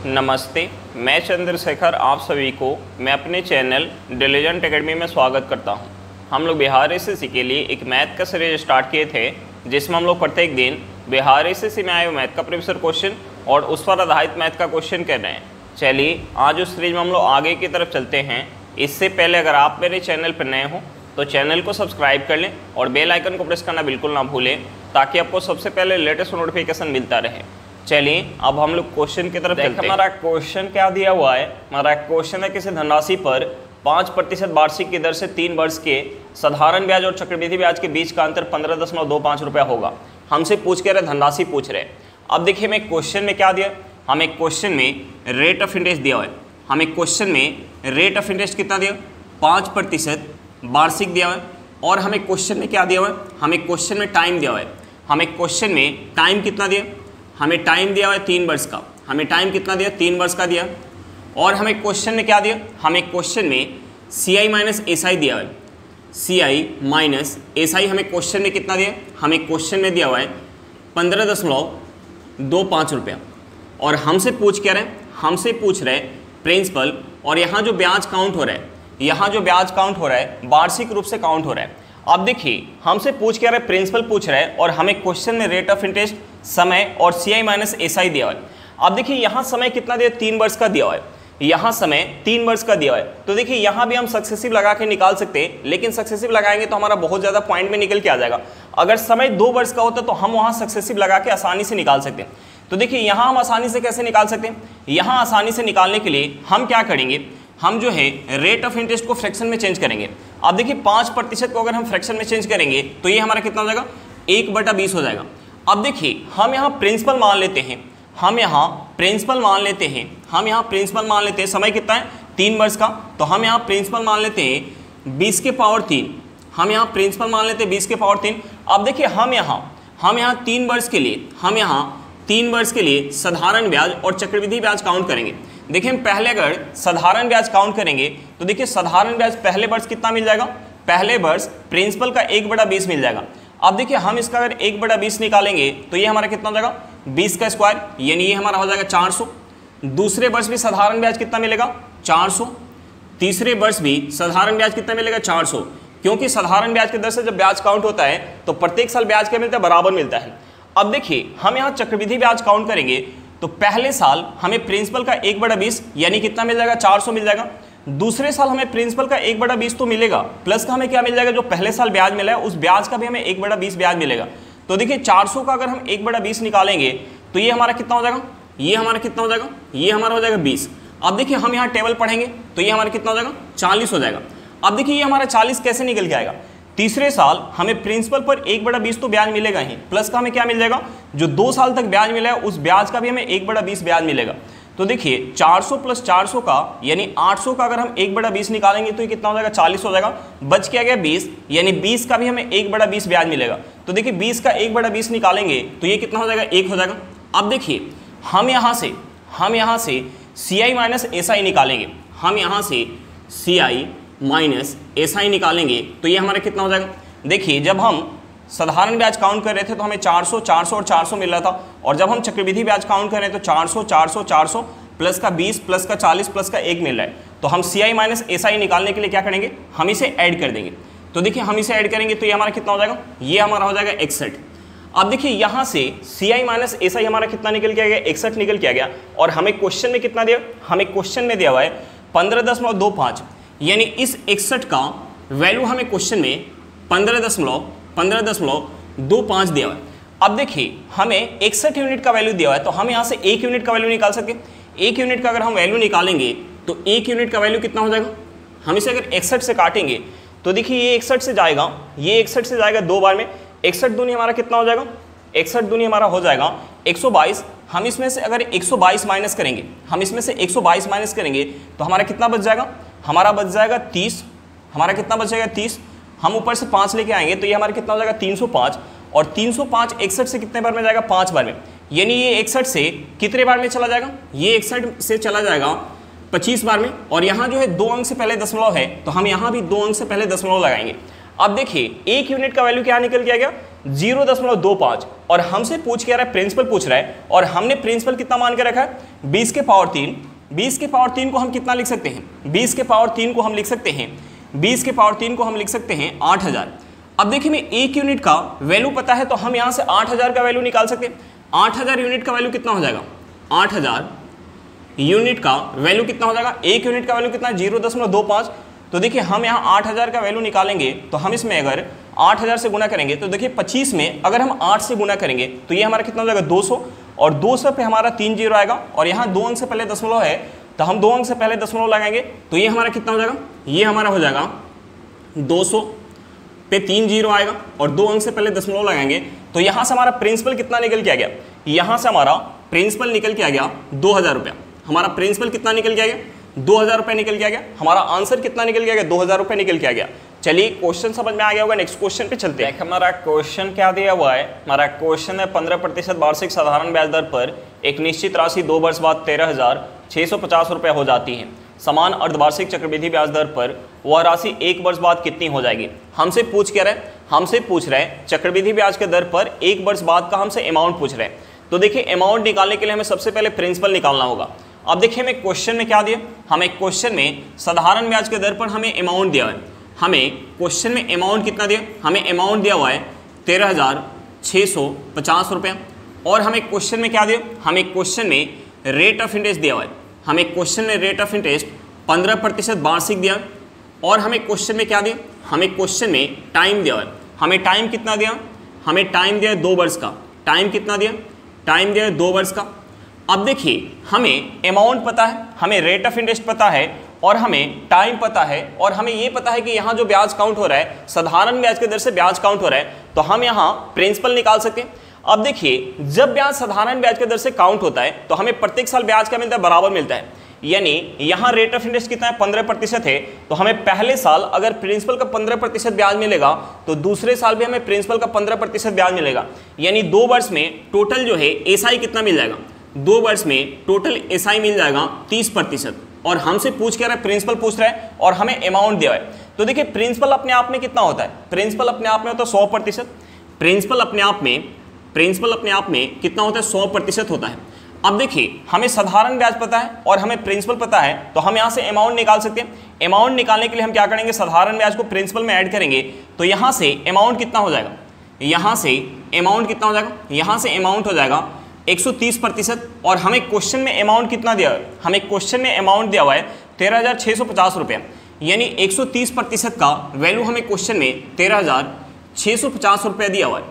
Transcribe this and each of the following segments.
नमस्ते, मैं चंद्रशेखर आप सभी को मैं अपने चैनल डिलीजेंट एकेडमी में स्वागत करता हूं। हम लोग बिहार एसएससी के लिए एक मैथ का सीरीज स्टार्ट किए थे, जिसमें हम लोग प्रत्येक दिन बिहार एसएससी में आए हुए मैथ का प्रीवियस क्वेश्चन और उस पर आधारित मैथ का क्वेश्चन कर रहे हैं। चलिए आज उस सीरीज में हम लोग आगे की तरफ चलते हैं। इससे पहले अगर आप मेरे चैनल पर नए हो तो चैनल को सब्सक्राइब कर लें और बेल आइकन को प्रेस करना बिल्कुल ना भूलें, ताकि आपको सबसे पहले लेटेस्ट नोटिफिकेशन मिलता रहे। चलिए अब हम लोग क्वेश्चन की तरफ चलते हैं। हमारा क्वेश्चन क्या दिया हुआ है? हमारा क्वेश्चन है किसी धनराशि पर 5% वार्षिक की दर से 3 वर्ष के साधारण ब्याज और चक्रवृद्धि ब्याज के बीच का अंतर 15.25 रुपया होगा। हमसे पूछ के रहे, धनराशि पूछ रहे। अब देखिए हमें क्वेश्चन में क्या दिया, हमें क्वेश्चन में रेट ऑफ इंटरेस्ट दिया हुआ है। हमें क्वेश्चन में रेट ऑफ इंटरेस्ट कितना दिया? 5% वार्षिक दिया हुआ है। और हमें क्वेश्चन में क्या दिया हुआ है? हमें क्वेश्चन में टाइम दिया हुआ है। हमें क्वेश्चन में टाइम कितना दिया? हमें टाइम दिया हुआ है 3 वर्ष का। हमें टाइम कितना दिया? 3 वर्ष का दिया। और हमें क्वेश्चन में क्या दिया? हमें क्वेश्चन में CI माइनस SI दिया हुआ है। CI माइनस SI हमें क्वेश्चन में कितना दिया? हमें क्वेश्चन में दिया हुआ है 15.25 रुपया। और हमसे पूछ क्या रहे? हमसे पूछ रहे प्रिंसिपल, और यहाँ जो ब्याज काउंट हो रहा है, यहाँ जो ब्याज काउंट हो रहा है वार्षिक रूप से काउंट हो रहा है। अब देखिए हमसे पूछ क्या रहे? प्रिंसिपल पूछ रहे हैं और हमें क्वेश्चन में रेट ऑफ इंटरेस्ट, समय और CI माइनस SI दिया हुआ है। अब देखिए यहाँ समय कितना दिया? 3 वर्ष का दिया हुआ है। यहाँ समय 3 वर्ष का दिया हुआ है। तो देखिए यहाँ भी हम सक्सेसिव लगा के निकाल सकते हैं, लेकिन सक्सेसिव लगाएंगे तो हमारा बहुत ज़्यादा पॉइंट में निकल के आ जाएगा। अगर समय 2 वर्ष का होता तो हम वहाँ सक्सेसिव लगा के आसानी से निकाल सकते हैं। तो देखिए यहाँ हम आसानी से कैसे निकाल सकते हैं? यहाँ आसानी से निकालने के लिए हम क्या करेंगे, हम जो है रेट ऑफ इंटरेस्ट को फ्रैक्शन में चेंज करेंगे। अब देखिए 5% को अगर हम फ्रैक्शन में चेंज करेंगे तो ये हमारा कितना हो जाएगा? 1/20 हो जाएगा। अब देखिए हम यहाँ प्रिंसिपल मान लेते हैं, हम यहाँ प्रिंसिपल मान लेते हैं, हम यहाँ प्रिंसिपल मान लेते हैं। समय कितना है? 3 वर्ष का। तो हम यहाँ प्रिंसिपल मान लेते हैं 20 के पावर 3। हम यहाँ प्रिंसिपल मान लेते हैं 20 के पावर 3। अब देखिए हम यहाँ 3 वर्ष के लिए, हम यहाँ 3 वर्ष के लिए साधारण ब्याज और चक्रवृद्धि ब्याज काउंट करेंगे। देखिए हम पहले अगर साधारण ब्याज काउंट करेंगे तो देखिए साधारण ब्याज पहले वर्ष कितना मिल जाएगा? पहले वर्ष प्रिंसिपल का 1/20 मिल जाएगा। अब देखिए हम इसका अगर 1/20 निकालेंगे तो ये हमारा कितना हो जाएगा? 20 का स्क्वायर, यानी ये हमारा हो जाएगा 400। दूसरे वर्ष भी साधारण ब्याज कितना मिलेगा? 400। तीसरे वर्ष भी साधारण ब्याज कितना मिलेगा? 400। क्योंकि साधारण ब्याज की दर से जब ब्याज काउंट होता है तो प्रत्येक साल ब्याज क्या मिलता है? बराबर मिलता है। अब देखिए हम यहाँ चक्रवृद्धि ब्याज काउंट करेंगे तो पहले साल हमें प्रिंसिपल का 1/20 यानी कितना मिल जाएगा? 400 मिल जाएगा। दूसरे साल हमें प्रिंसिपल का 1/20 तो मिलेगा, प्लस का हमें क्या मिल जाएगा? जो पहले साल ब्याज मिला है उस ब्याज का भी हमें 1/20 ब्याज मिलेगा। तो देखिए 400 का अगर हम 1/20 निकालेंगे तो ये हमारा कितना हो जाएगा? ये हमारा कितना हो जाएगा? ये हमारा हो जाएगा 20। अब देखिए हम यहाँ टेबल पढ़ेंगे तो ये हमारा कितना हो जाएगा? 40 हो जाएगा। अब देखिए ये हमारा 40 कैसे निकल के आएगा? तीसरे साल हमें प्रिंसिपल पर 1/20 तो ब्याज मिलेगा ही, प्लस का हमें क्या मिल जाएगा? जो 2 साल तक ब्याज मिला है उस ब्याज का भी हमें 1/20 ब्याज मिलेगा। तो देखिए 400 + 400 का यानी 800 का अगर हम 1/20 निकालेंगे तो ये कितना हो जाएगा? 40 हो जाएगा। बच क्या गया? 20, यानी 20 का भी हमें 1/20 ब्याज मिलेगा। तो देखिए 20 का 1/20 निकालेंगे तो ये कितना हो जाएगा? 1 हो जाएगा। अब देखिए हम यहाँ से CI माइनस SI निकालेंगे। हम यहाँ से CI माइनस SI निकालेंगे तो ये हमारा कितना हो जाएगा? देखिए जब हम साधारण ब्याज काउंट कर रहे थे तो हमें 400, 400 और 400 मिल रहा था, और जब हम चक्रवृद्धि ब्याज काउंट कर रहे हैं तो 400, 400, 400 प्लस का 20 प्लस का 40 प्लस का 1 मिल रहा है। तो हम CI माइनस SI निकालने के लिए क्या करेंगे? हम इसे ऐड कर देंगे। तो देखिए हम इसे ऐड करेंगे तो ये हमारा कितना हो जाएगा? ये हमारा हो जाएगा 61। अब देखिए यहाँ से CI माइनस SI हमारा कितना निकल के आ गया? 61 निकल के आ गया। और हमें क्वेश्चन में कितना दिया? हमें क्वेश्चन में दिया हुआ है 15.25, यानी इस 61 का वैल्यू हमें क्वेश्चन में 15.25 दिया हुआ है। अब देखिए हमें 61 यूनिट का वैल्यू दिया हुआ है तो हम यहाँ से 1 यूनिट का वैल्यू निकाल सकते हैं। 1 यूनिट का अगर हम वैल्यू निकालेंगे तो 1 यूनिट का वैल्यू कितना हो जाएगा? हम इसे अगर 61 से काटेंगे तो देखिए ये 61 से जाएगा, ये 61 से जाएगा 2 बार में। 61 दूनी हमारा कितना हो जाएगा? 61 दूनी हमारा हो जाएगा 122। हम इसमें से अगर 122 माइनस करेंगे, हम इसमें से 122 माइनस करेंगे तो हमारा कितना बच जाएगा? हमारा बच जाएगा 30। हमारा कितना बच जाएगा? 30। हम ऊपर से 5 लेके आएंगे तो ये हमारा कितना हो जाएगा? 305। और 305 61 से कितने बार में जाएगा? 5 बार में। यानी ये 61 से कितने बार में चला जाएगा? ये 61 से चला जाएगा 25 बार में। और यहाँ जो है 2 अंक से पहले दशमलव है तो हम यहाँ भी 2 अंक से पहले दशमलव लगाएंगे। अब देखिए 1 यूनिट का वैल्यू क्या निकल के आ गया? 0.25 और हमसे पूछ के रहा है, प्रिंसिपल पूछ रहा है और हमने प्रिंसिपल कितना मान के रखा है 20 के पावर 3। 20 के पावर 3 को हम कितना लिख सकते हैं, 20 के पावर 3 को हम लिख सकते हैं, 20 के पावर 3 को हम लिख सकते हैं 8000। अब देखिए मैं एक यूनिट का वैल्यू पता है तो हम यहाँ से 8000 का वैल्यू निकाल सकते हैं। 8000 यूनिट का वैल्यू कितना हो जाएगा, 8000 यूनिट का वैल्यू कितना हो जाएगा, एक यूनिट का वैल्यू कितना है 0.25। तो देखिए हम यहाँ 8000 का वैल्यू निकालेंगे तो हम इसमें अगर 8000 से गुना करेंगे तो देखिए 25 में अगर हम 8 से गुना करेंगे तो ये हमारा कितना हो जाएगा 200 और 200 पे हमारा 3 जीरो आएगा और यहाँ 2 अंक से पहले दशमलव है तो हम 2 अंक से पहले दशमलव लगाएंगे तो ये हमारा कितना हो जाएगा, ये हमारा हो जाएगा 200 पे 3 जीरो आएगा और 2 अंक से पहले दशमलव लगाएंगे तो यहाँ से हमारा प्रिंसिपल कितना निकल के आ गया, यहाँ से हमारा प्रिंसिपल निकल के आ गया 2000 रुपया। हमारा प्रिंसिपल कितना निकल के आ गया, 2000 रुपये निकल के आ गया। हमारा आंसर कितना निकल के आ गया, 2000 रुपये निकल के आ गया। चलिए क्वेश्चन समझ में आ गया होगा, नेक्स्ट क्वेश्चन पे चलते हैं। हमारा क्वेश्चन क्या दिया हुआ है, हमारा क्वेश्चन है 15% वार्षिक साधारण ब्याज दर पर एक निश्चित राशि 2 वर्ष बाद 13,650 रुपये हो जाती है। समान अर्धवार्षिक चक्रवृद्धि ब्याज दर पर वह राशि 1 वर्ष बाद कितनी हो जाएगी। हमसे पूछ क्या रहे, हमसे पूछ रहे हैं चक्रवृद्धि ब्याज के दर पर 1 वर्ष बाद का हमसे अमाउंट पूछ रहे हैं। तो देखिए अमाउंट निकालने के लिए हमें सबसे पहले प्रिंसिपल निकालना होगा। अब देखिए हमें क्वेश्चन में क्या दिया, हमें क्वेश्चन में साधारण ब्याज के दर पर हमें अमाउंट दिया है। हमें क्वेश्चन में अमाउंट कितना दिया, हमें अमाउंट दिया हुआ है 13,650 रुपये। और हमें क्वेश्चन में क्या दिया, हमें क्वेश्चन में रेट ऑफ इंटरेस्ट दिया हुआ है। हमें क्वेश्चन में रेट ऑफ इंटरेस्ट 15% वार्षिक दिया। और हमें क्वेश्चन में क्या दिया, हमें क्वेश्चन में टाइम दिया हुआ है। हमें टाइम कितना दिया, हमें टाइम दिया है 2 वर्ष का। टाइम कितना दिया, टाइम दिया है 2 वर्ष का। अब देखिए हमें अमाउंट पता है, हमें रेट ऑफ इंटरेस्ट पता है और हमें टाइम पता है और हमें ये पता है कि यहाँ जो ब्याज काउंट हो रहा है साधारण ब्याज के दर से ब्याज काउंट हो रहा है तो हम यहाँ प्रिंसिपल निकाल सकते हैं। अब देखिए जब ब्याज साधारण ब्याज के दर से काउंट होता है तो हमें प्रत्येक साल ब्याज क्या मिलता है, बराबर मिलता है। यानी यहाँ रेट ऑफ इंटरेस्ट कितना है 15% है तो हमें पहले साल अगर प्रिंसिपल का 15% ब्याज मिलेगा तो दूसरे साल भी हमें प्रिंसिपल का 15% ब्याज मिलेगा। यानी 2 वर्ष में टोटल जो है एसआई कितना मिल जाएगा, 2 वर्ष में टोटल एसआई मिल जाएगा 30%। और हमसे पूछ के रहा है, प्रिंसिपल पूछ रहा है और हमें अमाउंट दिया है। तो देखिए प्रिंसिपल अपने आप में कितना होता है, प्रिंसिपल अपने आप में होता है 100%। प्रिंसिपल अपने आप में कितना होता है, 100% होता है। अब देखिए हमें साधारण ब्याज पता है और हमें प्रिंसिपल पता है तो हम यहाँ से अमाउंट निकाल सकते हैं। अमाउंट निकालने के लिए हम क्या करेंगे, साधारण ब्याज को प्रिंसिपल में ऐड करेंगे तो यहाँ से अमाउंट कितना हो जाएगा, यहाँ से अमाउंट कितना हो जाएगा, यहाँ से अमाउंट हो जाएगा 130%। और हमें क्वेश्चन में अमाउंट कितना दिया है, हमें क्वेश्चन में अमाउंट दिया हुआ है 13,650 रुपये। यानी 130% का वैल्यू हमें क्वेश्चन में 13,650 रुपये दिया हुआ है।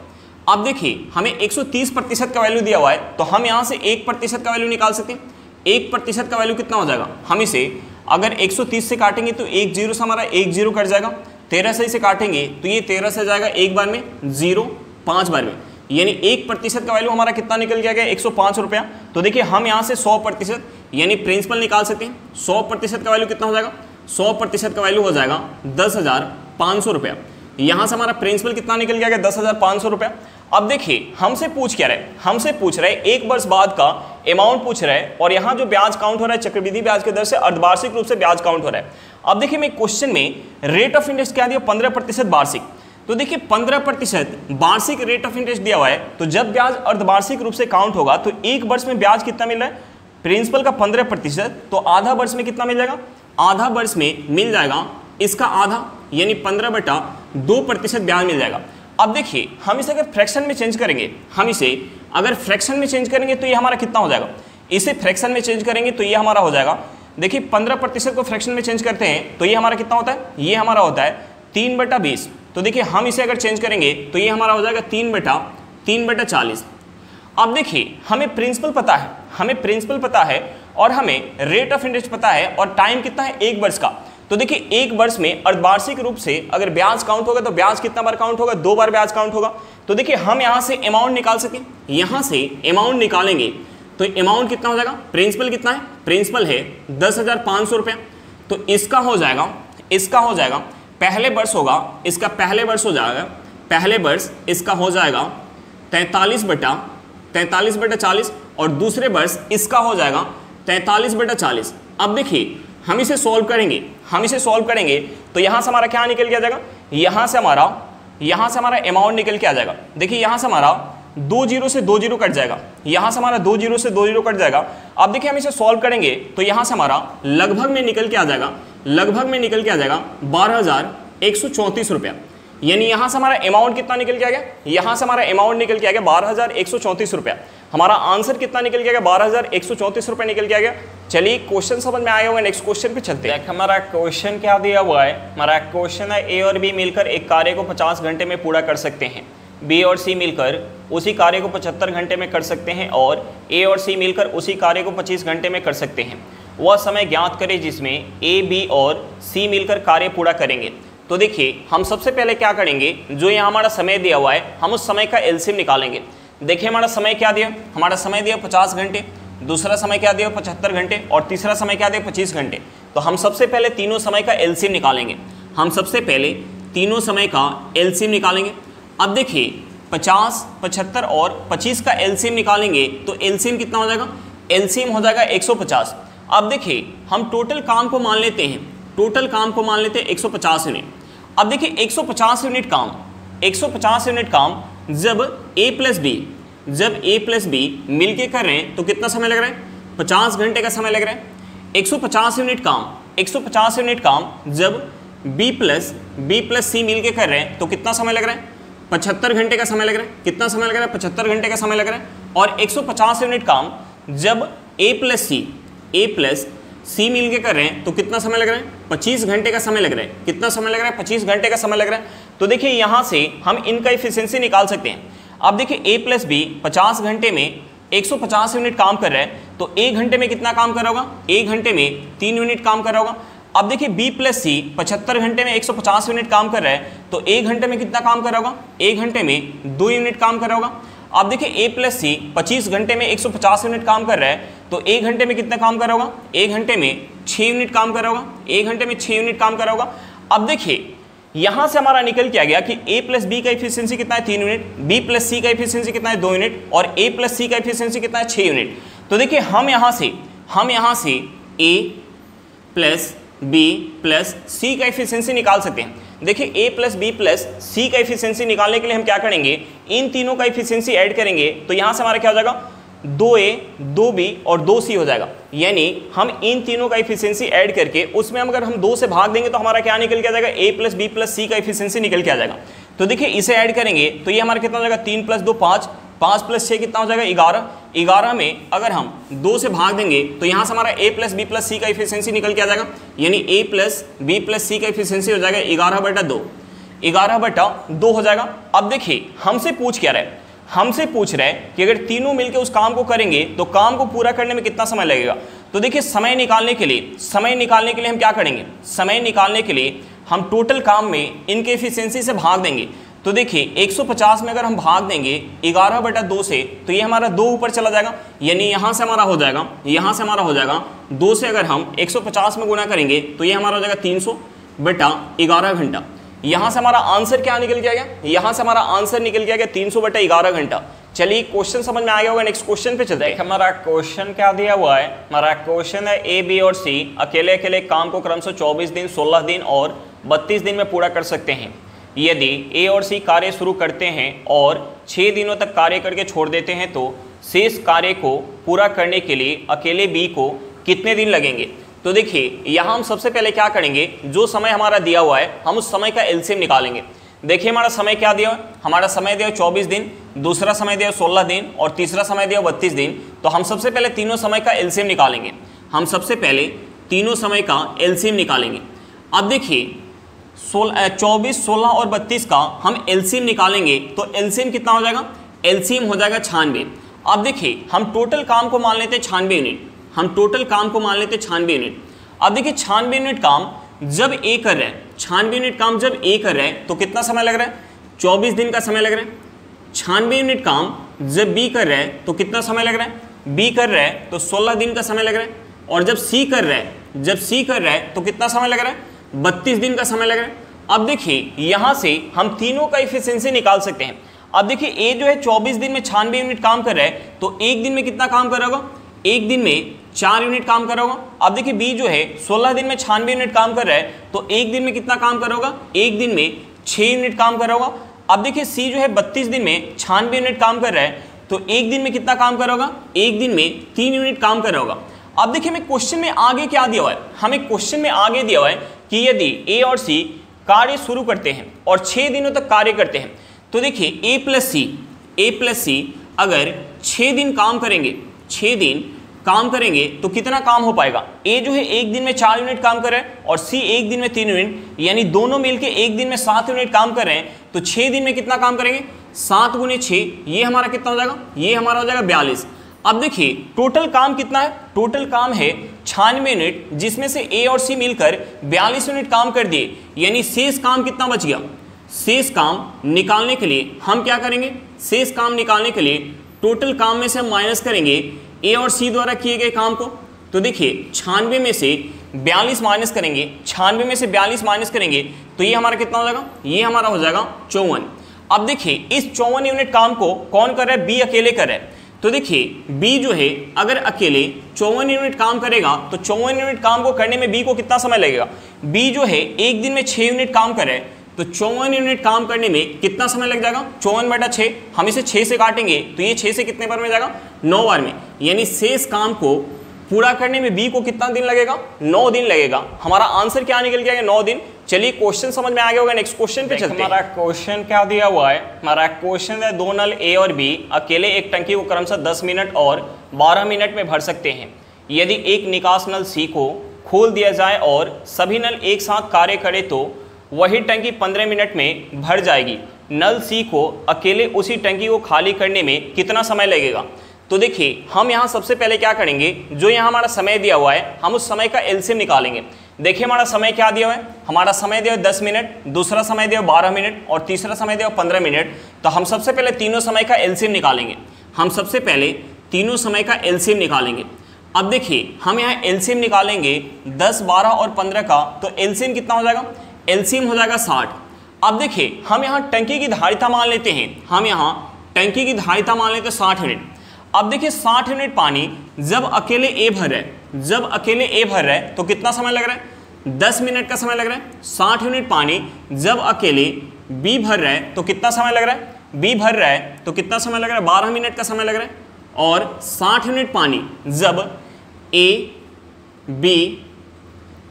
अब देखिए हमें 130% का वैल्यू दिया हुआ है तो हम यहाँ से 1% का वैल्यू निकाल सकते हैं। 1% का वैल्यू कितना हो जाएगा, हम इसे अगर 130 से काटेंगे तो 1 जीरो से हमारा 1 जीरो कट जाएगा। 13 से इसे काटेंगे तो ये 13 से जाएगा एक बार में 0, 5 बार में। यानी 1% का वैल्यू हमारा कितना निकल के आ गया, 105 रुपया। तो देखिए हम यहाँ से 100% यानी प्रिंसिपल निकाल सकते हैं। 100% का वैल्यू कितना हो जाएगा, 100% का वैल्यू हो जाएगा 10,500 रुपया। यहाँ से हमारा प्रिंसिपल कितना निकल के आ गया, 10,500 रुपया। अब देखिए हमसे पूछ क्या रहे, हमसे पूछ रहे 1 वर्ष बाद का अमाउंट पूछ रहे हैं और यहाँ जो ब्याज काउंट हो रहा है चक्रवृद्धि ब्याज के दर से अर्धवार्षिक रूप से ब्याज काउंट हो रहा है। अब देखिए मैं क्वेश्चन में रेट ऑफ इंटरेस्ट क्या दिया, 15% वार्षिक। तो देखिए 15% वार्षिक रेट ऑफ इंटरेस्ट दिया हुआ है तो जब ब्याज अर्धवार्षिक रूप से काउंट होगा तो 1 वर्ष में ब्याज कितना मिल रहा है, प्रिंसिपल का 15% तो आधा वर्ष में कितना मिल जाएगा, आधा वर्ष में मिल जाएगा इसका आधा यानी 15/2% ब्याज मिल जाएगा। अब देखिए हम इसे अगर फ्रैक्शन में चेंज करेंगे, हम इसे अगर फ्रैक्शन में चेंज करेंगे तो ये हमारा कितना हो जाएगा, इसे फ्रैक्शन में चेंज करेंगे तो ये हमारा हो जाएगा, देखिए 15% को फ्रैक्शन में चेंज करते हैं तो ये हमारा कितना होता है, ये हमारा होता है 3/20। तो देखिए हम इसे अगर चेंज करेंगे तो ये हमारा हो जाएगा 3/40। अब देखिए हमें प्रिंसिपल पता है, हमें प्रिंसिपल पता है और हमें रेट ऑफ इंटरेस्ट पता है और टाइम कितना है, 1 वर्ष का। तो देखिए 1 वर्ष में अर्धवार्षिक रूप से अगर ब्याज काउंट होगा तो ब्याज कितना बार काउंट होगा, 2 बार ब्याज काउंट होगा। तो देखिए हम यहाँ से अमाउंट निकाल सकें, यहाँ से अमाउंट निकालेंगे तो अमाउंट कितना हो जाएगा, प्रिंसिपल कितना है, प्रिंसिपल है 10,500 रुपया। तो इसका हो जाएगा पहले वर्ष होगा, इसका पहले वर्ष हो जाएगा, पहले वर्ष इसका हो जाएगा 43/40 और दूसरे वर्ष इसका हो जाएगा 43/40। अब देखिए हम इसे सॉल्व करेंगे तो यहाँ से हमारा क्या निकल के आ जाएगा, यहाँ से हमारा यहाँ से हमारा अमाउंट निकल के आ जाएगा। देखिए यहाँ से हमारा 2 जीरो से 2 जीरो कट जाएगा, यहाँ से हमारा 2 जीरो से 2 जीरो कट जाएगा। अब देखिए हम इसे सॉल्व करेंगे तो यहाँ से हमारा लगभग में निकल के आ जाएगा, लगभग में निकल के आ जाएगा 12,134 रुपया। यानी यहाँ से हमारा अमाउंट कितना निकल के आ गया, यहाँ से हमारा अमाउंट निकल के आ गया 12,134 रुपया। हमारा आंसर कितना निकल के आ गया, 12,134 रुपये निकल के आ गया। चलिए क्वेश्चन समझ में आया होगा, नेक्स्ट क्वेश्चन पे चलते हैं। हमारा क्वेश्चन क्या दिया हुआ है, हमारा क्वेश्चन है ए और बी मिलकर एक कार्य को 50 घंटे में पूरा कर सकते हैं, बी और सी मिलकर उसी कार्य को 75 घंटे में कर सकते हैं और ए और सी मिलकर उसी कार्य को 25 घंटे में कर सकते हैं। वह समय ज्ञात करें जिसमें ए, बी और सी मिलकर कार्य पूरा करेंगे। तो देखिए हम सबसे पहले क्या करेंगे, जो यहाँ हमारा समय दिया हुआ है हम उस समय का एलसीएम निकालेंगे। देखिए हमारा समय क्या दिया, हमारा समय दिया 50 घंटे, दूसरा समय क्या दिया 75 घंटे और तीसरा समय क्या दिया 25 घंटे। तो हम सबसे पहले तीनों समय का एलसीएम निकालेंगे, हम सबसे पहले तीनों समय का एलसीएम निकालेंगे। अब देखिए 50, 75 और 25 का एलसीएम निकालेंगे तो एलसीएम कितना हो जाएगा, एलसीएम हो जाएगा 150। अब देखिए हम टोटल काम को मान लेते हैं, टोटल काम को मान लेते हैं 150 यूनिट। अब देखिए 150 यूनिट काम, 150 यूनिट काम जब a प्लस बी, जब a प्लस बी मिलके कर रहे हैं तो कितना समय लग रहा है, 50 घंटे का समय लग रहा है। 150 यूनिट काम, 150 यूनिट काम जब b प्लस सी मिलके कर रहे हैं तो कितना समय लग रहा है, 75 घंटे का समय लग रहा है। कितना समय लग रहा है, 75 घंटे का समय लग रहा है। और 150 यूनिट काम जब a प्लस सी मिलके कर रहे हैं तो कितना समय लग रहा है, 25 घंटे का समय लग रहा है। कितना समय लग रहा है, 25 घंटे का समय लग रहा है। तो देखिए यहाँ से हम इनका एफिशिएंसी निकाल सकते हैं। अब देखिए a प्लस बी 50 घंटे में 150 यूनिट काम कर रहा है तो 1 घंटे में कितना काम कर रहा होगा, 1 घंटे में 3 यूनिट काम कर रहा होगा। अब देखिए b प्लस सी 75 घंटे में 150 यूनिट काम कर रहा है तो 1 घंटे में कितना काम कर रहा होगा, 1 घंटे में 2 यूनिट काम कर रहा होगा। अब देखिए a प्लस सी 25 घंटे में 150 यूनिट काम कर रहा है तो 1 घंटे में कितना काम कर रहा होगा, 1 घंटे में 6 यूनिट काम कर रहा होगा, 1 घंटे में 6 यूनिट काम कर रहा होगा। अब देखिए यहाँ से हमारा निकल के आ गया कि a प्लस बी का एफिशिएंसी कितना है, 3 यूनिट, b प्लस सी का एफिशिएंसी कितना है, 2 यूनिट और a प्लस सी का एफिशिएंसी कितना है, 6 यूनिट। तो देखिए हम यहाँ से a प्लस बी प्लस सी का एफिशिएंसी निकाल सकते हैं। देखिए a प्लस बी प्लस सी का एफिशिएंसी निकालने के लिए हम क्या करेंगे, इन तीनों का एफिशिएंसी ऐड करेंगे तो यहाँ से हमारा क्या हो जाएगा, 2a, 2b और 2c हो जाएगा। यानी हम इन तीनों का एफिशिएंसी ऐड करके उसमें हम अगर हम 2 से भाग देंगे तो हमारा क्या निकल के आ जाएगा, a प्लस बी प्लस सी का एफिशिएंसी निकल के आ जाएगा। तो देखिए इसे ऐड करेंगे तो ये हमारा कितना हो जाएगा, 3 प्लस 2 5, 5 प्लस 6 कितना हो जाएगा 11, 11 में अगर हम 2 से भाग देंगे तो यहाँ से हमारा a प्लस बी प्लस सी का एफिशिएंसी निकल के आ जाएगा। यानी a प्लस बी प्लस सी का एफिशिएंसी हो जाएगा 11/2, 11/2 हो जाएगा। अब देखिए हमसे पूछ क्या रहा है, हमसे पूछ रहा है कि अगर तीनों मिलकर उस काम को करेंगे तो काम को पूरा करने में कितना समय लगेगा। तो देखिए समय निकालने के लिए हम क्या करेंगे, समय निकालने के लिए हम टोटल काम में इनके एफिशिएंसी से भाग देंगे। तो देखिए 150 में अगर हम भाग देंगे 11/2 से तो ये हमारा 2 ऊपर चला जाएगा। यानी यहाँ से हमारा हो जाएगा 2 से अगर हम 150 में गुणा करेंगे तो ये हमारा हो जाएगा 300/11 घंटा। यहाँ से हमारा आंसर क्या निकल के आ गया, यहाँ से हमारा आंसर निकल के आ गया 300/11 घंटा। चलिए क्वेश्चन समझ में आ गया होगा, नेक्स्ट क्वेश्चन पे चलते हैं। हमारा क्वेश्चन क्या दिया हुआ है, हमारा क्वेश्चन है ए, बी और सी अकेले अकेले काम को क्रमशः 24 दिन, 16 दिन और 32 दिन में पूरा कर सकते हैं। यदि ए और सी कार्य शुरू करते हैं और 6 दिनों तक कार्य करके छोड़ देते हैं तो शेष कार्य को पूरा करने के लिए अकेले बी को कितने दिन लगेंगे। तो देखिए यहाँ हम सबसे पहले क्या करेंगे, जो समय हमारा दिया हुआ है हम उस समय का एलसीएम निकालेंगे। देखिए हमारा समय क्या दिया, हमारा समय दिया 24 दिन, दूसरा समय दिया 16 दिन और तीसरा समय दिया 32 दिन। तो हम सबसे पहले तीनों समय का एलसीएम निकालेंगे, हम सबसे पहले तीनों समय का एलसीएम निकालेंगे। अब देखिए 24, 16 और 32 का हम एलसीएम निकालेंगे तो एलसीएम कितना हो जाएगा, एलसीएम हो जाएगा 96। अब देखिए हम टोटल काम को मान लेते हैं 96 यूनिट, हम टोटल काम को मान लेते हैं 96 यूनिट। अब देखिए 96 यूनिट काम जब ए कर रहे हैं, 96 यूनिट काम जब ए कर रहे हैं तो कितना समय लग रहा है, 24 दिन का समय लग रहा है। 96 यूनिट काम जब बी कर रहे हैं तो कितना समय लग रहा है, बी कर रहा है तो 16 दिन का समय लग रहा है। और जब सी कर रहा है तो कितना समय लग रहा है, 32 दिन का समय लग रहा है। अब देखिए यहाँ से हम तीनों का एफिशिएंसी निकाल सकते हैं। अब देखिए ए जो है 24 दिन में 96 यूनिट काम कर रहा है तो एक दिन में कितना काम कर रहा होगा, एक दिन में 4 यूनिट काम कर रहा होगा। अब देखिए बी जो है 16 दिन में 96 यूनिट काम कर रहा है तो एक दिन में कितना काम कर रहा होगा, एक दिन में 6 यूनिट काम कर रहा होगा। अब देखिए सी जो है 32 दिन में 96 यूनिट काम कर रहा है, तो एक दिन में कितना काम कर रहा होगा, एक दिन में 3 यूनिट काम कर रहा होगा। अब देखिए हमें क्वेश्चन में आगे क्या दिया हुआ है, हमें क्वेश्चन में आगे दिया हुआ है कि यदि ए और सी कार्य शुरू करते हैं और 6 दिनों तक कार्य करते हैं, तो देखिए ए प्लस सी अगर 6 दिन काम करेंगे, 6 दिन काम करेंगे तो कितना काम हो पाएगा। ए जो है एक दिन में 4 यूनिट काम कर रहा है और सी एक दिन में 3 यूनिट, यानी दोनों मिलके एक दिन में 7 यूनिट काम कर रहे हैं, तो 6 दिन में कितना काम करेंगे, 7 गुने 6, ये हमारा कितना हो जाएगा, ये हमारा हो जाएगा 42। अब देखिए टोटल काम कितना है, टोटल काम है 96 यूनिट, जिसमें से ए और सी मिलकर 42 यूनिट काम कर दिए, यानी शेष काम कितना बच गया। शेष काम निकालने के लिए हम क्या करेंगे, शेष काम निकालने के लिए टोटल काम में से हम माइनस करेंगे ए और सी द्वारा किए गए काम को। तो देखिए 96 में से 42 माइनस करेंगे, 96 में से 42 माइनस करेंगे तो ये हमारा कितना हो जाएगा, ये हमारा हो जाएगा 54। अब देखिए इस 54 यूनिट काम को कौन कर रहा है, बी अकेले कर रहा है। तो देखिए बी जो है अगर अकेले 54 यूनिट काम करेगा तो 54 यूनिट काम को करने में बी को कितना समय लगेगा। बी जो है एक दिन में 6 यूनिट काम कर रहा है, तो 54 यूनिट काम करने में कितना समय लग जाएगा, 54/6, हम इसे 6 से काटेंगे तो ये 6 से कितने बार में जाएगा, 9 बार में, यानी शेष काम को पूरा करने में बी को कितना दिन लगेगा, 9 दिन लगेगा। हमारा आंसर क्या निकल गया, 9 दिन। चलिए क्वेश्चन समझ में आ गया होगा, नेक्स्ट क्वेश्चन पे चलते हैं। हमारा क्वेश्चन क्या दिया हुआ है, हमारा क्वेश्चन है 2 नल ए और बी अकेले एक टंकी को क्रमशः 10 मिनट और 12 मिनट में भर सकते हैं। यदि एक निकास नल सी को खोल दिया जाए और सभी नल एक साथ कार्य करे तो वही टंकी 15 मिनट में भर जाएगी। नल सी को अकेले उसी टंकी को खाली करने में कितना समय लगेगा। तो देखिए हम यहाँ सबसे पहले क्या करेंगे, जो यहाँ हमारा समय दिया हुआ है हम उस समय का एलसीएम निकालेंगे। देखिए हमारा समय क्या दिया हुआ है, हमारा समय दिया 10 मिनट, दूसरा समय दिया 12 मिनट और तीसरा समय दिया 15 मिनट। तो हम सबसे पहले तीनों समय का एलसीएम निकालेंगे, हम सबसे पहले तीनों समय का एलसीएम निकालेंगे। अब देखिए हम यहाँ एलसीएम निकालेंगे 10, 12 और 15 का, तो एलसीएम कितना हो जाएगा, एलसीएम हो जाएगा 60। अब देखिए हम यहाँ टंकी की धारिता मान लेते हैं, हम यहाँ टंकी की धारिता मान लेते हैं 60 यूनिट। अब देखिए 60 यूनिट पानी जब अकेले ए भर रहा है, जब अकेले ए भर रहा है तो कितना समय लग रहा है, 10 मिनट का समय लग रहा है। 60 यूनिट पानी जब अकेले बी भर रहा है तो कितना समय लग रहा है, बी भर रहा है तो कितना समय लग रहा है, 12 मिनट का समय लग रहा है। और 60 यूनिट पानी जब ए बी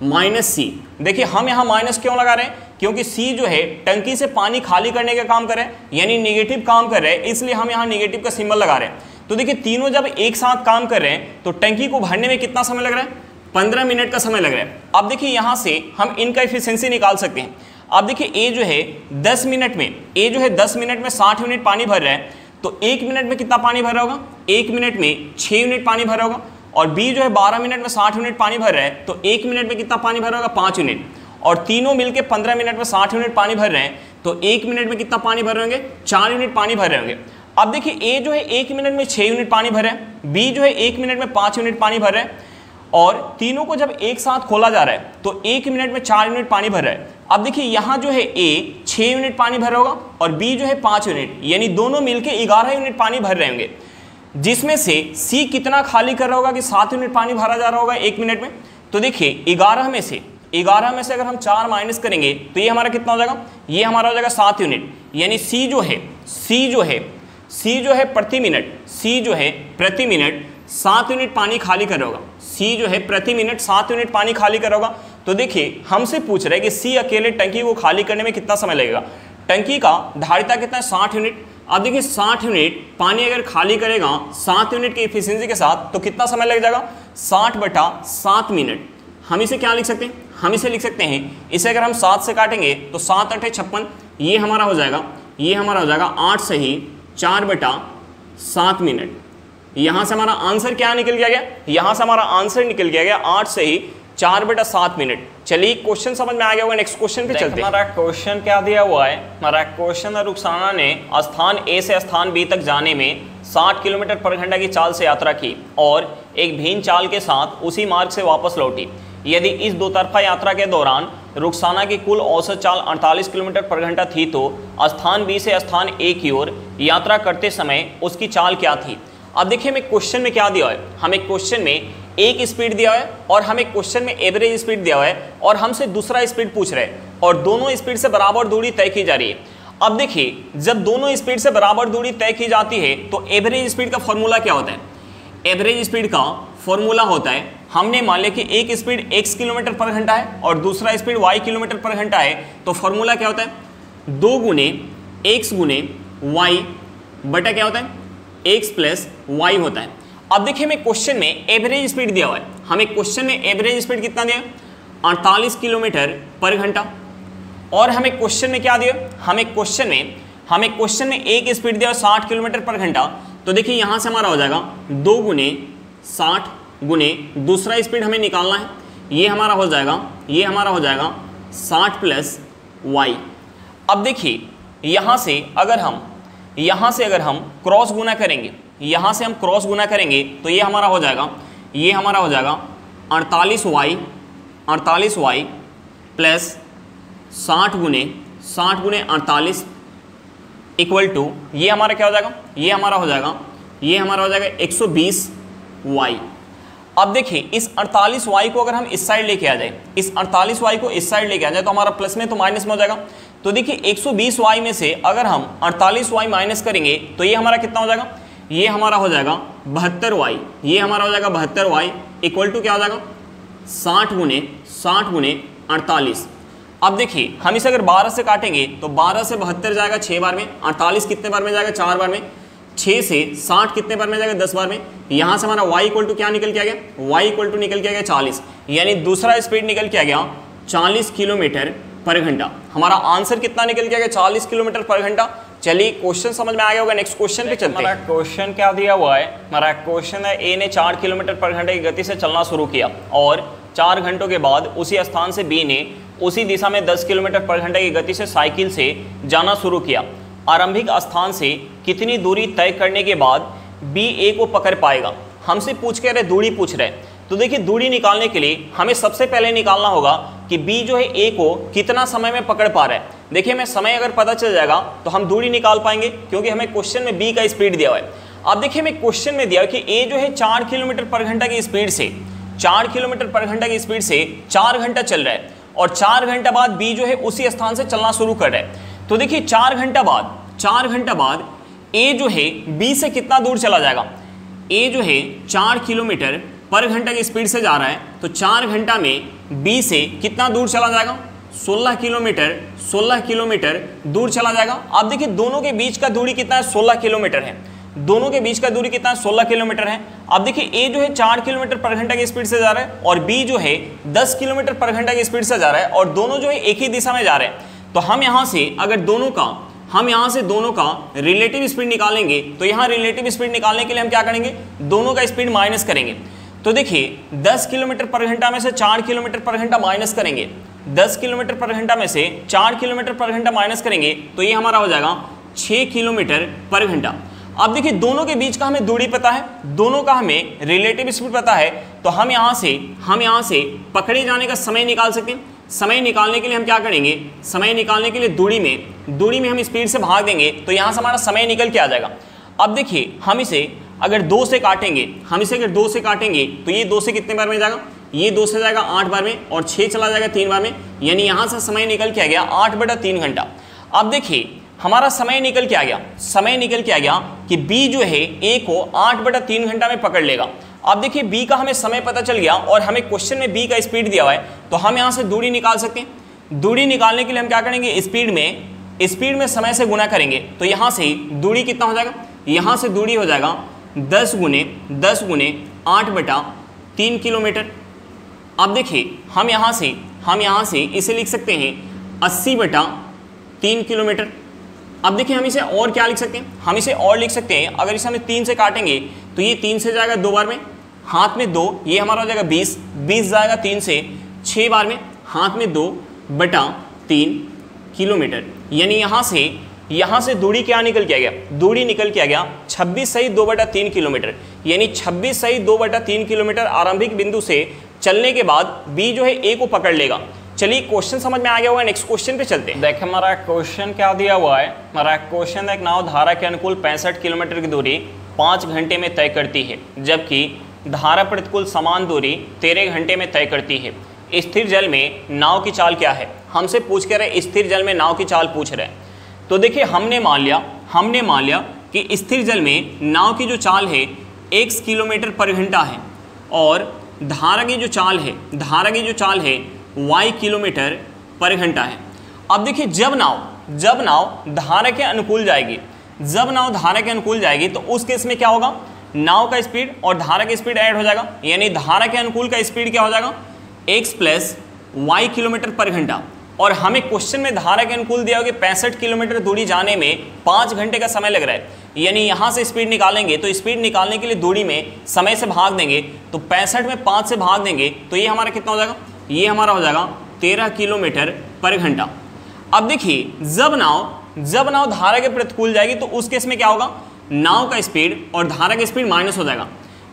माइनस सी, देखिए हम यहाँ माइनस क्यों लगा रहे हैं, क्योंकि सी जो है टंकी से पानी खाली करने का काम कर रहा है, यानी नेगेटिव काम कर रहे हैं, इसलिए हम यहाँ नेगेटिव का सिंबल लगा रहे हैं। तो देखिए तीनों जब एक साथ काम कर रहे हैं तो टंकी को भरने में कितना समय लग रहा है, 15 मिनट का समय लग रहा है। अब देखिए यहाँ से हम इनका एफिशिएंसी निकाल सकते हैं। अब देखिए ए जो है 10 मिनट में, ए जो है 10 मिनट में 60 यूनिट पानी भर रहा है, तो 1 मिनट में कितना पानी भर रहा होगा, 1 मिनट में 6 यूनिट पानी भर रहा होगा। और बी जो है 12 मिनट में 60 यूनिट पानी भर रहा है, तो 1 मिनट में कितना पानी भर रहा होगा, 5 यूनिट। और तीनों मिलके 15 मिनट में 60 यूनिट पानी भर रहे हैं, तो 1 मिनट में कितना पानी भर रहे होंगे, 4 यूनिट पानी भर रहे होंगे। अब देखिए ए जो है 1 मिनट में 6 यूनिट पानी भर रहा है, बी जो है 1 मिनट में 5 यूनिट पानी भर रहा है, और तीनों को जब एक साथ खोला जा रहा है तो 1 मिनट में 4 यूनिट पानी भर रहा है। अब देखिए यहाँ जो है ए 6 यूनिट पानी भर रहा होगा और बी जो है 5 यूनिट, यानी दोनों मिलके 11 यूनिट पानी भर रहे होंगे, जिसमें से सी कितना खाली कर रहा होगा कि 7 यूनिट पानी भरा जा रहा होगा 1 मिनट में। तो देखिए 11 में से अगर हम 4 माइनस करेंगे तो ये हमारा कितना हो जाएगा, ये हमारा हो जाएगा 7 यूनिट, यानी सी जो है प्रति मिनट 7 यूनिट पानी खाली कर रहा होगा। सी जो है प्रति मिनट 7 यूनिट पानी खाली कर रहा होगा। तो देखिए हमसे पूछ रहा है कि सी अकेले टंकी को खाली करने में कितना समय लगेगा। टंकी का धारिता कितना है, 60 यूनिट। अब देखिए 60 यूनिट पानी अगर खाली करेगा 7 यूनिट की एफिशिएंसी के साथ तो कितना समय लग जाएगा, 60/7 मिनट। हम इसे क्या लिख सकते हैं, हम इसे लिख सकते हैं, इसे अगर हम 7 से काटेंगे तो 7 8 56, ये हमारा हो जाएगा 8 सही 4/7 मिनट। यहाँ से हमारा आंसर क्या निकल गया, यहाँ से हमारा आंसर निकल गया 8 सही 4/7 मिनट। चलिए क्वेश्चन समझ में आ गया होगा, नेक्स्ट क्वेश्चन पे चलते हैं। हमारा क्वेश्चन क्या दिया हुआ है, हमारा क्वेश्चन है रुखसाना ने स्थान ए से स्थान बी तक जाने में 60 किलोमीटर पर घंटा की चाल से यात्रा की और एक भिन्न चाल के साथ उसी मार्ग से वापस लौटी। यदि इस दो तरफा यात्रा के दौरान रुखसाना की कुल औसत चाल 48 किलोमीटर पर घंटा थी, तो स्थान बी से स्थान ए की ओर यात्रा करते समय उसकी चाल क्या थी। अब देखिए हमें क्वेश्चन में क्या दिया है, हमें क्वेश्चन में एक स्पीड दिया है और हमें क्वेश्चन में एवरेज स्पीड दिया हुआ है और हमसे दूसरा स्पीड पूछ रहे हैं और दोनों स्पीड से बराबर दूरी तय की जा रही है। अब देखिए जब दोनों स्पीड से बराबर दूरी तय की जाती है तो एवरेज स्पीड का फॉर्मूला क्या होता है? एवरेज स्पीड का फॉर्मूला होता है, हमने मान लिया कि एक स्पीड x किलोमीटर पर घंटा है और दूसरा स्पीड y किलोमीटर पर घंटा है, तो फॉर्मूला क्या होता है? 2 गुने x गुने y बटा क्या होता है? x प्लस y होता है। अब देखिए हमें क्वेश्चन में एवरेज स्पीड दिया हुआ है, हमें क्वेश्चन में एवरेज स्पीड कितना दिया? 48 किलोमीटर पर घंटा। और हमें क्वेश्चन में क्या दिया? हमें क्वेश्चन में एक स्पीड दिया 60 किलोमीटर पर घंटा। तो देखिए यहाँ से हमारा हो जाएगा 2 गुने 60 गुने दूसरा स्पीड हमें निकालना है, ये हमारा हो जाएगा 60 प्लस वाई। अब देखिए यहाँ से अगर हम क्रॉस गुना करेंगे, यहाँ से हम क्रॉस गुना करेंगे तो ये हमारा हो जाएगा 48 वाई प्लस 60 गुने 48 इक्वल टू ये हमारा क्या हो जाएगा? ये हमारा हो जाएगा 120 वाई। अब देखिए इस 48 वाई को अगर हम इस साइड लेके आ जाए, तो हमारा प्लस में तो माइनस में हो जाएगा। तो देखिए 120 वाई में से अगर हम 48 वाई माइनस करेंगे तो ये हमारा कितना हो जाएगा? ये हमारा हो जाएगा 72 वाई। ये हमारा हो जाएगा 72 वाई इक्वल टू क्या हो जाएगा? 60 गुने 48। अब देखिए हम इसे अगर 12 से काटेंगे तो 12 से 72 जाएगा 6 बार में, 48 कितने बार में जाएगा? 4 बार में, 6 से 60 कितने बार में जाएगा? 10 बार में। यहाँ से हमारा y इक्वल टू क्या निकल के आ गया? y इक्वल टू निकल के आ गया 40, यानी दूसरा स्पीड निकल के आ गया 40 किलोमीटर पर घंटा। हमारा आंसर कितना निकल के आ गया? 40 किलोमीटर पर घंटा। चलिए क्वेश्चन समझ में आ गया होगा, नेक्स्ट क्वेश्चन पे चलते हैं। हमारा क्वेश्चन क्या दिया हुआ है? हमारा क्वेश्चन है ए ने 4 किलोमीटर पर घंटे की गति से चलना शुरू किया और 4 घंटों के बाद उसी स्थान से बी ने उसी दिशा में 10 किलोमीटर पर घंटे की गति से साइकिल से जाना शुरू किया। आरंभिक स्थान से कितनी दूरी तय करने के बाद बी ए को पकड़ पाएगा? हमसे पूछ के रहे, दूरी पूछ रहे। तो देखिए दूरी निकालने के लिए हमें सबसे पहले निकालना होगा कि बी जो है ए को कितना समय में पकड़ पा रहा है। देखिए हमें समय अगर पता चल जाएगा तो हम दूरी निकाल पाएंगे, क्योंकि हमें क्वेश्चन में बी का स्पीड दिया हुआ है। अब देखिए हमें क्वेश्चन में दिया कि ए जो है 4 किलोमीटर पर घंटा की स्पीड से 4 घंटा चल रहा है और 4 घंटा बाद बी जो है उसी स्थान से चलना शुरू कर रहा है। तो देखिए 4 घंटा बाद ए जो है बी से कितना दूर चला जाएगा? ए जो है 4 किलोमीटर पर घंटा की स्पीड से जा रहा है, तो 4 घंटा में बी से कितना दूर चला जाएगा? 16 किलोमीटर दूर चला जाएगा। आप देखिए दोनों के बीच का दूरी कितना है? 16 किलोमीटर है। दोनों के बीच का दूरी कितना है? 16 किलोमीटर है। अब देखिए ए जो है 4 किलोमीटर पर घंटा की स्पीड से जा रहा है और बी जो है 10 किलोमीटर पर घंटा की स्पीड से जा रहा है और दोनों जो है एक ही दिशा में जा रहे हैं। तो हम यहाँ से अगर दोनों का रिलेटिव स्पीड निकालेंगे तो यहाँ रिलेटिव स्पीड निकालने के लिए हम क्या करेंगे? दोनों का स्पीड माइनस करेंगे। तो देखिए 10 किलोमीटर पर घंटा में से 4 किलोमीटर पर घंटा माइनस करेंगे, 10 किलोमीटर पर घंटा में से 4 किलोमीटर पर घंटा माइनस करेंगे तो ये हमारा हो जाएगा 6 किलोमीटर पर घंटा। अब देखिए दोनों के बीच का हमें दूरी पता है, दोनों का हमें रिलेटिव स्पीड पता है, तो हम यहाँ से पकड़े जाने का समय निकाल सकते हैं। समय निकालने के लिए हम क्या करेंगे? समय निकालने के लिए दूरी में हम स्पीड से भाग देंगे तो यहाँ से हमारा समय निकल के आ जाएगा। अब देखिए हम इसे अगर 2 से काटेंगे तो ये 2 से कितने बार में जाएगा? ये 2 से जाएगा 8 बार में और 6 चला जाएगा 3 बार में, यानी यहाँ से समय निकल के आ गया 8/3 घंटा। अब देखिए हमारा समय निकल के आ गया कि B जो है A को 8/3 घंटा में पकड़ लेगा। अब देखिए B का हमें समय पता चल गया और हमें क्वेश्चन में B का स्पीड दिया हुआ है, तो हम यहाँ से दूरी निकाल सकते हैं। दूरी निकालने के लिए हम क्या करेंगे? स्पीड में समय से गुना करेंगे, तो यहाँ से दूरी कितना हो जाएगा? यहाँ से दूरी हो जाएगा 10 गुने 8/3 किलोमीटर। अब देखिए हम यहाँ से इसे लिख सकते हैं 80/3 किलोमीटर। अब देखिए हम इसे और क्या लिख सकते हैं? हम इसे और लिख सकते हैं, अगर इसे हम 3 से काटेंगे तो ये 3 से जाएगा 2 बार में, हाथ में 2, ये हमारा हो जाएगा 20 जाएगा 3 से 6 बार में, हाथ में 2/3 किलोमीटर। यानी यहाँ से दूरी क्या निकल के आ गया? दूरी निकल के आ गया 26 सही 2/3 किलोमीटर, यानी 26 सही 2/3 किलोमीटर आरंभिक बिंदु से चलने के बाद बी जो है ए को पकड़ लेगा। चलिए क्वेश्चन समझ में आ गया होगा, नेक्स्ट क्वेश्चन पे चलते हैं। देखिए हमारा क्वेश्चन क्या दिया हुआ है? हमारा क्वेश्चन एक नाव धारा के अनुकूल 65 किलोमीटर की दूरी 5 घंटे में तय करती है, जबकि धारा प्रतिकूल समान दूरी 13 घंटे में तय करती है। स्थिर जल में नाव की चाल क्या है? हमसे पूछ के रहे, स्थिर जल में नाव की चाल पूछ रहे हैं। तो देखिए हमने मान लिया कि स्थिर जल में नाव की जो चाल है x किलोमीटर पर घंटा है और धारा की जो चाल है y किलोमीटर पर घंटा है। अब देखिए जब नाव धारा के अनुकूल जाएगी तो उस केस में क्या होगा, नाव का स्पीड और धारा का स्पीड ऐड हो जाएगा, यानी धारा के अनुकूल का स्पीड क्या हो जाएगा x प्लस वाई किलोमीटर पर घंटा। और हमें क्वेश्चन में धारा के अनुकूल दिया होगा कि 65 किलोमीटर दूरी जाने में 5 घंटे का समय लग रहा है, यानी यहाँ से स्पीड निकालेंगे तो स्पीड निकालने के लिए दूरी में समय से भाग देंगे, तो 65 में 5 से भाग देंगे तो ये हमारा कितना हो जाएगा, ये हमारा हो जाएगा 13 किलोमीटर पर घंटा। अब देखिए जब नाव धारा के प्रतिकूल जाएगी तो उस केस में क्या होगा, नाव का स्पीड और धारा का स्पीड माइनस हो जाएगा,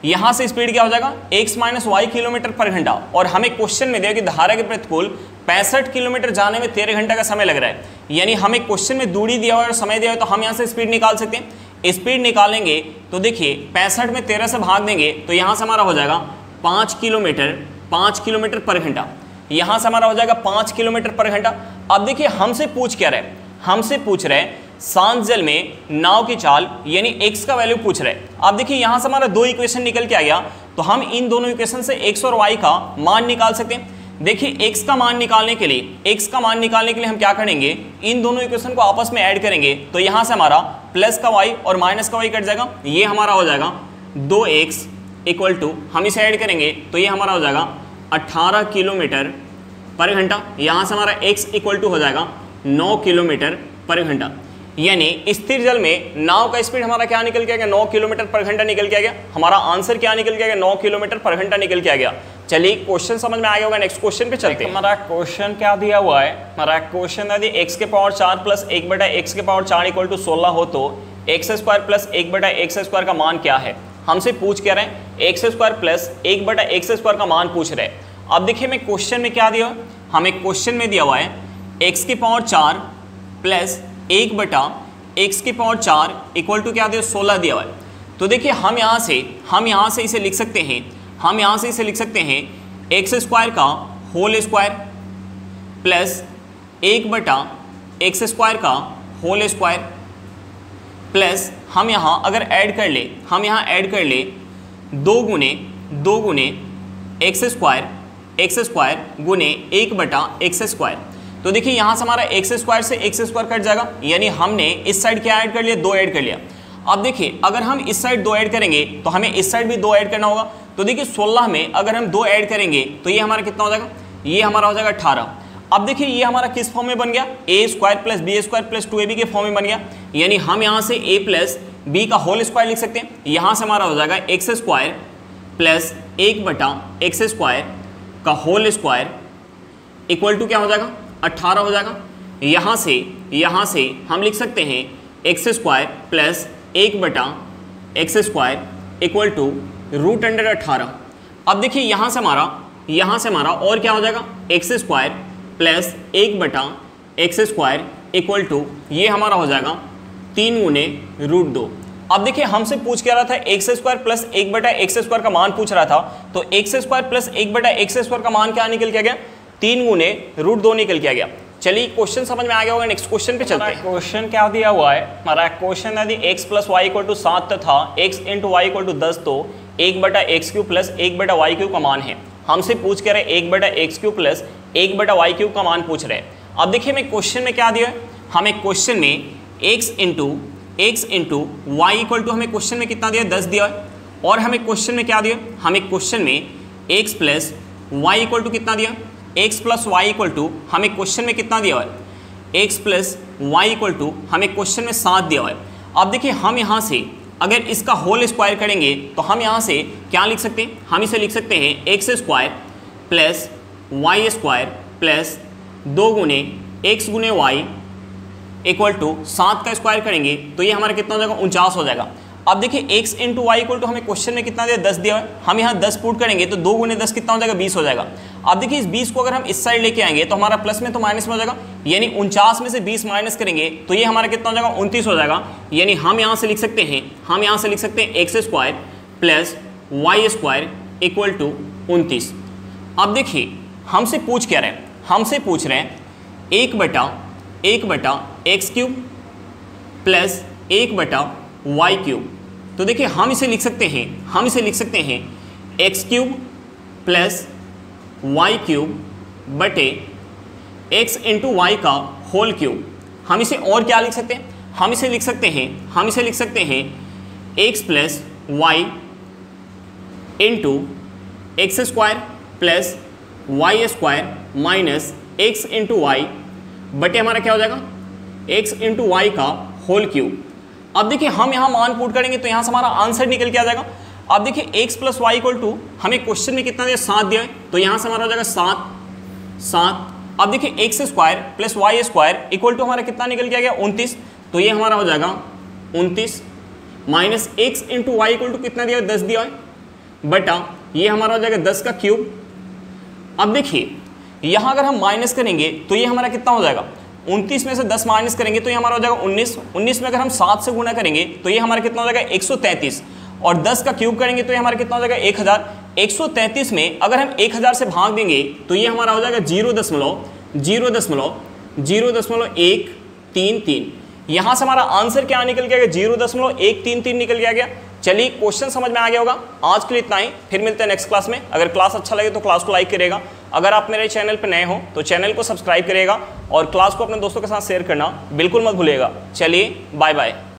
यहाँ से स्पीड क्या हो जाएगा x माइनस वाई किलोमीटर पर घंटा। और हमें क्वेश्चन में दिया कि धारा के प्रतिकूल 65 किलोमीटर जाने में 13 घंटा का समय लग रहा है, यानी हमें क्वेश्चन में दूरी दिया हुआ है और समय दिया हुआ है, तो हम यहाँ से स्पीड निकाल सकते हैं। स्पीड निकालेंगे तो देखिए 65 में 13 से भाग देंगे तो यहाँ से हमारा हो जाएगा 5 किलोमीटर पर घंटा, यहाँ से हमारा हो जाएगा 5 किलोमीटर पर घंटा। अब देखिए हमसे पूछ रहे हैं शांत जल में नाव की चाल यानी x का वैल्यू पूछ रहे हैं। अब देखिए यहाँ से हमारा 2 इक्वेशन निकल के आ गया, तो हम इन दोनों इक्वेशन से x और y का मान निकाल सकते हैं। देखिए x का मान निकालने के लिए हम क्या करेंगे, इन दोनों इक्वेशन को आपस में ऐड करेंगे, तो यहाँ से हमारा प्लस का y और माइनस का y कट जाएगा, ये हमारा हो जाएगा 2x इक्वल टू, हम इसे ऐड करेंगे तो ये हमारा हो जाएगा 18 किलोमीटर पर घंटा। यहाँ से हमारा x इक्वल टू हो जाएगा 9 किलोमीटर पर घंटा, यानी स्थिर जल में नाव का स्पीड हमारा क्या निकल के आ गया, 9 किलोमीटर पर घंटा निकल के आ गया। हमारा आंसर क्या निकल के आ गया, 9 किलोमीटर पर घंटा निकल के आ गया। चलिए क्वेश्चन समझ में आ गया होगा, नेक्स्ट क्वेश्चन पे चलते हैं। हमारा क्वेश्चन क्या दिया हुआ है, हमारा क्वेश्चन यदि x के पावर 4 प्लस 1 बटा x के पावर 4 इक्वल टू 16 हो तो x स्क्वायर प्लस 1 बटा x स्क्वायर का मान क्या है। हमसे पूछ क्या रहे हैं, x स्क्वायर प्लस 1 बटा x स्क्वायर का मान पूछ रहे हैं। अब देखिए मैं क्वेश्चन में क्या दिया, हमें क्वेश्चन में दिया हुआ है x की पावर 4 प्लस 1 बटा x की पावर 4 इक्वल टू क्या दिया, 16 दिया हुआ है। तो देखिए हम यहाँ से इसे लिख सकते हैं, एक्स स्क्वायर का होल स्क्वायर प्लस 1 बटा एक्स स्क्वायर का होल स्क्वायर प्लस हम यहाँ अगर ऐड कर ले 2 गुने एक्स स्क्वायर गुने 1 बटा एक्स स्क्वायर। तो देखिए यहाँ से हमारा एक्स स्क्वायर से एक्स स्क्वायर कट जाएगा, यानी हमने इस साइड क्या ऐड कर लिया, 2 ऐड कर लिया। अब देखिए अगर हम इस साइड 2 ऐड करेंगे तो हमें इस साइड भी 2 ऐड करना होगा। तो देखिए 16 में अगर हम 2 ऐड करेंगे तो ये हमारा कितना हो जाएगा, ये हमारा हो जाएगा 18। अब देखिए ये हमारा किस फॉर्म में बन गया, a square plus b square plus 2ab के फॉर्म में बन गया, यानी हम यहाँ से a प्लस बी का होल स्क्वायर लिख सकते हैं। यहाँ से हमारा हो जाएगा एक्स स्क्वायर प्लस 1 बटा एक्स स्क्वायर का होल स्क्वायर इक्वल टू क्या हो जाएगा, 18 हो जाएगा। यहाँ से हम लिख सकते हैं एक्स स्क्वायर प्लस 1 बटा x square equal to root under 18। अब देखिए यहाँ से हमारा और क्या हो जाएगा, एक्स स्क्वायर प्लस 1 बटा एक्स स्क्वायर इक्वल टू ये हमारा हो जाएगा 3 गुने रूट 2। अब देखिए हमसे पूछ क्या रहा था, एक्स स्क्वायर प्लस 1 बटा एक्स स्क्वायर का मान पूछ रहा था, तो एक्स स्क्वायर प्लस 1 बटा एक्स स्क्वायर का मान क्या निकल के गया, 3 गुने रूट 2 निकल के आ गया। चलिए क्वेश्चन समझ में आ गया होगा, नेक्स्ट क्वेश्चन पे चलते हैं। क्वेश्चन क्या दिया हुआ है, हमारा क्वेश्चन यदि x plus y equal to 7 तथा x into y equal to 10 तो 1 बटा एक्स क्यूब प्लस 1 बटा वाई क्यूब का मान है। हमसे पूछ कर रहे 1 बटा एक्स क्यूब प्लस 1 बटा वाई क्यूब का मान पूछ रहे हैं। अब देखिए मैं क्वेश्चन में क्या दिया है, हमें क्वेश्चन में x into y equal to हमें क्वेश्चन में कितना दिया, 10 दिया है। और हमें क्वेश्चन में क्या दिया, हमें क्वेश्चन में x plus y equal to कितना दिया, x plus y equal to हमें क्वेश्चन में कितना दिया हुआ है, x plus y equal to हमें क्वेश्चन में 7 दिया हुआ है। अब देखिए हम यहाँ से अगर इसका होल स्क्वायर करेंगे तो हम यहाँ से क्या लिख सकते हैं, हम इसे लिख सकते हैं x square plus y square plus 2 गुने एक्स गुने वाई इक्वल टू 7 का स्क्वायर करेंगे तो ये हमारा कितना हो जाएगा, 49 हो जाएगा। अब देखिए x into y equal to हमें क्वेश्चन में कितना दिया, 10 दिया है, हम यहाँ 10 पुट करेंगे तो 2 गुने 10 कितना हो जाएगा, 20 हो जाएगा। अब देखिए इस 20 को अगर हम इस साइड लेके आएंगे तो हमारा प्लस में तो माइनस में हो जाएगा, यानी 49 में से 20 माइनस करेंगे तो ये हमारा कितना हो जाएगा, 29 हो जाएगा। यानी हम यहाँ से लिख सकते हैं x square plus y square equal to 29। अब देखिए हमसे पूछ क्या रहे हैं, हमसे पूछ रहे हैं 1 बटा एक्स क्यूब प्लस 1/y³। तो देखिए हम इसे लिख सकते हैं x³ प्लस y³ बटे x इंटू वाई का होल क्यूब। हम इसे और क्या लिख सकते हैं, हम इसे लिख सकते हैं x plus y into x square plus y square minus x into y बटे हमारा क्या हो जाएगा x इंटू वाई का होल क्यूब। अब देखिए हम यहाँ मान पुट करेंगे तो यहाँ से हमारा आंसर निकल के आ जाएगा। अब देखिए x plus y equal to हमें क्वेश्चन में कितना दिया 7 दिया है, तो यहाँ से हमारा हो जाएगा 7। अब देखिए x square plus y square equal to हमारा कितना निकल के आ गया 29, तो ये हमारा हो जाएगा 29 minus x into y equal to कितना दिया 10 दिया है बटा ये हमारा हो जाएगा 10 का क्यूब। अब देखिए यहाँ अगर हम माइनस करेंगे तो ये हमारा कितना हो जाएगा 29 में से 10 माइनस करेंगे तो ये हमारा हो जाएगा 19 में अगर हम 7 से गुणा करेंगे तो ये हमारा कितना हो जाएगा 133 और 10 का क्यूब करेंगे तो ये हमारा कितना हो जाएगा 1000। 133 में अगर हम 1000 से भाग देंगे तो ये हमारा हो जाएगा 0.133। यहाँ से हमारा आंसर क्या निकल के आ गया 0.133 निकल के आ गया। चलिए क्वेश्चन समझ में आ गया होगा। आज के लिए इतना ही, फिर मिलते हैं नेक्स्ट क्लास में। अगर क्लास अच्छा लगे तो क्लास को लाइक करिएगा, अगर आप मेरे चैनल पर नए हो तो चैनल को सब्सक्राइब करिएगा और क्लास को अपने दोस्तों के साथ शेयर करना बिल्कुल मत भूलिएगा। चलिए बाय बाय।